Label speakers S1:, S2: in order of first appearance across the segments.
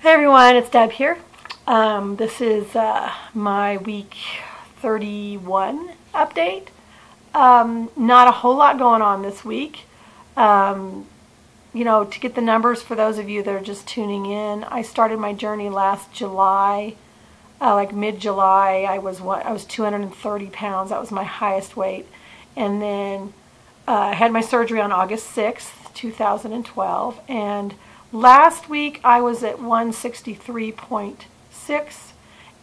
S1: Hey everyone, it's Deb here. This is my week 31 update. Not a whole lot going on this week. To get the numbers for those of you that are just tuning in, I started my journey last July, like mid-July. I was 230 pounds. That was my highest weight. And then I had my surgery on August 6th, 2012. And last week I was at 163.6,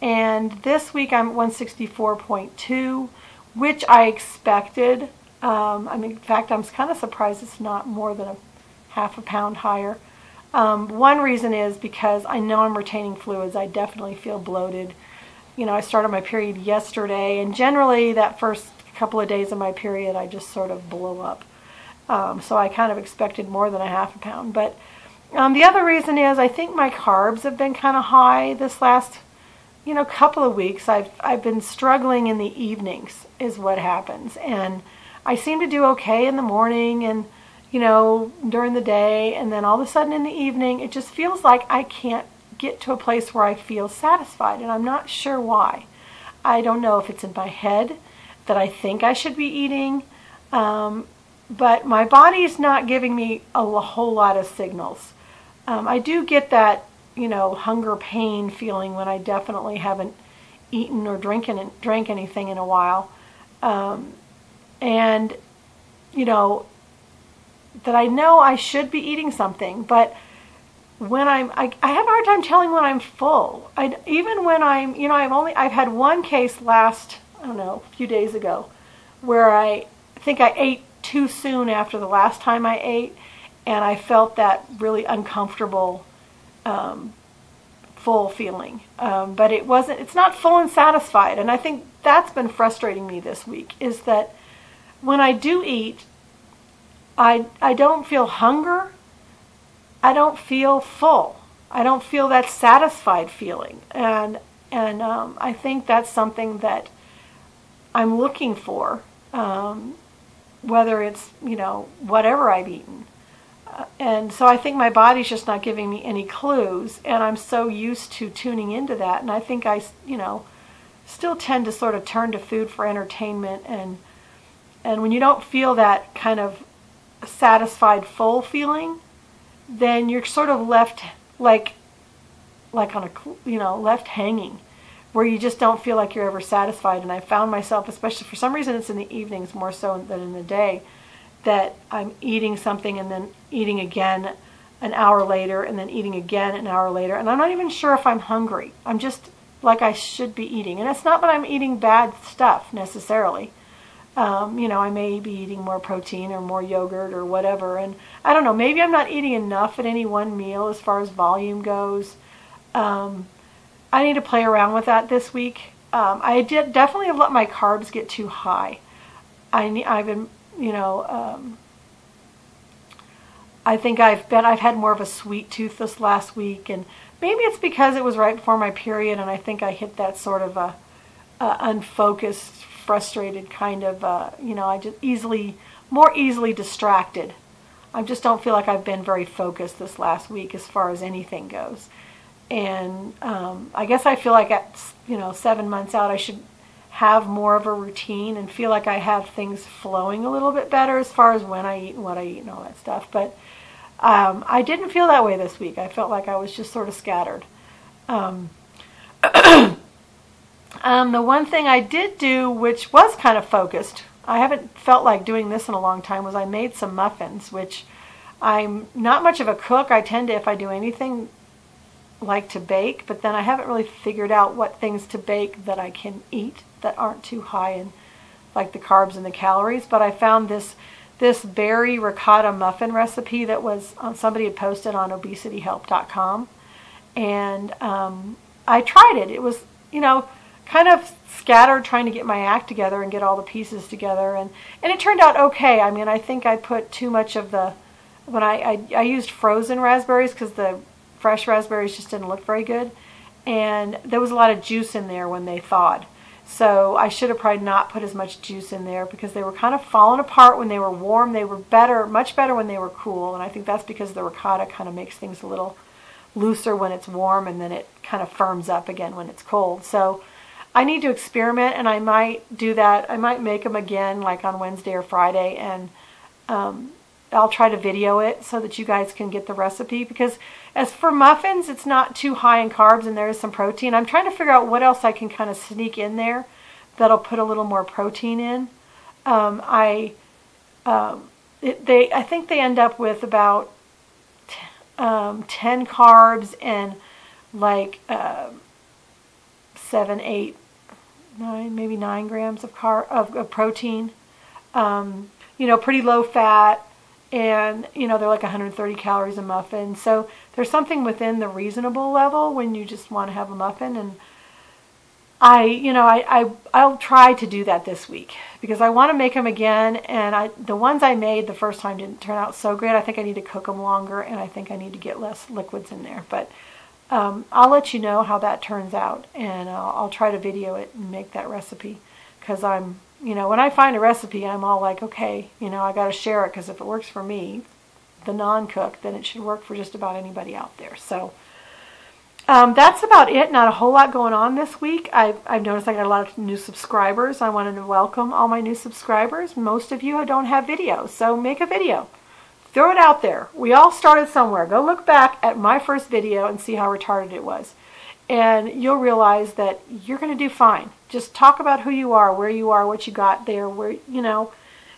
S1: and this week I'm at 164.2, which I expected. In fact, I'm kind of surprised it's not more than a half a pound higher. One reason is because I know I'm retaining fluids. I definitely feel bloated. I started my period yesterday, and generally that first couple of days of my period I just sort of blow up. So I kind of expected more than a half a pound, but the other reason is I think my carbs have been kind of high this last, couple of weeks. I've been struggling in the evenings is what happens. And I seem to do okay in the morning and, during the day. And then all of a sudden in the evening, it just feels like I can't get to a place where I feel satisfied. And I'm not sure why. I don't know if it's in my head that I think I should be eating. But my body's not giving me a whole lot of signals. I do get that, hunger pain feeling when I definitely haven't eaten or drank anything in a while. That I know I should be eating something, but when I have a hard time telling when I'm full. Even when I've had one case last, a few days ago, where I think I ate too soon after the last time I ate, and I felt that really uncomfortable, full feeling. But it's not full and satisfied. And I think that's been frustrating me this week, is that when I do eat, I don't feel hunger. I don't feel full. I don't feel that satisfied feeling. And I think that's something that I'm looking for, whether it's, whatever I've eaten. And so I think my body's just not giving me any clues, and I'm so used to tuning into that. And I think I, still tend to sort of turn to food for entertainment. And when you don't feel that kind of satisfied, full feeling, then you're sort of left like on left hanging, where you just don't feel like you're ever satisfied. And I found myself, especially for some reason, it's in the evenings more so than in the day, that I'm eating something and then eating again an hour later and then eating again an hour later. And I'm not even sure if I'm hungry. I'm just like I should be eating. And it's not that I'm eating bad stuff necessarily. I may be eating more protein or more yogurt or whatever. And I don't know, maybe I'm not eating enough at any one meal as far as volume goes. I need to play around with that this week. I definitely have let my carbs get too high. I've been, I think I've had more of a sweet tooth this last week, and maybe it's because it was right before my period, and I think I hit that sort of a unfocused, frustrated kind of, I just more easily distracted. I just don't feel like I've been very focused this last week as far as anything goes. And I guess I feel like at 7 months out, I should have more of a routine and feel like I have things flowing a little bit better as far as when I eat and what I eat and all that stuff. But I didn't feel that way this week. I felt like I was just sort of scattered. The one thing I did do, which was kind of focused, I haven't felt like doing this in a long time, was I made some muffins, which I'm not much of a cook. I tend to, if I do anything, like to bake, but then I haven't really figured out what things to bake that I can eat that aren't too high in like the carbs and the calories. But I found this berry ricotta muffin recipe that was somebody had posted on obesityhelp.com, and I tried it. It was kind of scattered, trying to get my act together and get all the pieces together, and it turned out okay. I think I put too much of when I used frozen raspberries because the fresh raspberries just didn't look very good, and there was a lot of juice in there when they thawed. So I should have probably not put as much juice in there, because they were kind of falling apart when they were warm. They were much better when they were cool, and I think that's because the ricotta kind of makes things a little looser when it's warm, and then it kind of firms up again when it's cold. So I need to experiment, and I might do that. I might make them again like on Wednesday or Friday, and I'll try to video it so that you guys can get the recipe, because as for muffins, it's not too high in carbs and there is some protein. I'm trying to figure out what else I can kind of sneak in there that'll put a little more protein in. I think they end up with about 10 carbs and like 7, 8, 9, maybe 9 grams of protein. Pretty low fat, and they're like 130 calories a muffin. So there's something within the reasonable level when you just want to have a muffin. And I'll try to do that this week because I want to make them again. And the ones I made the first time didn't turn out so great. I think I need to cook them longer, and I think I need to get less liquids in there. But I'll let you know how that turns out, and I'll try to video it and make that recipe, because when I find a recipe, I'm all like, okay, I got to share it, because if it works for me, the non-cook, then it should work for just about anybody out there. So that's about it. Not a whole lot going on this week. I've noticed I got a lot of new subscribers. I wanted to welcome all my new subscribers. Most of you don't have videos, so make a video. Throw it out there. We all started somewhere. Go look back at my first video and see how retarded it was. And you'll realize that you're going to do fine. Just talk about who you are, where you are, what you got there,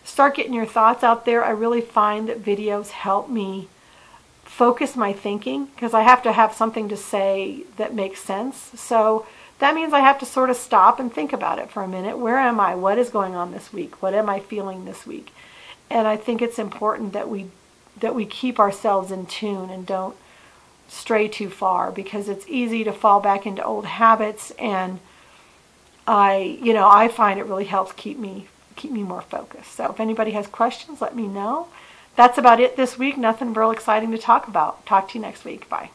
S1: start getting your thoughts out there. I really find that videos help me focus my thinking, because I have to have something to say that makes sense. So that means I have to sort of stop and think about it for a minute. Where am I? What is going on this week? What am I feeling this week? And I think it's important that we keep ourselves in tune and don't stray too far, because it's easy to fall back into old habits, and I find it really helps keep me more focused. So if anybody has questions, let me know. That's about it this week. Nothing real exciting to talk about. Talk to you next week. Bye.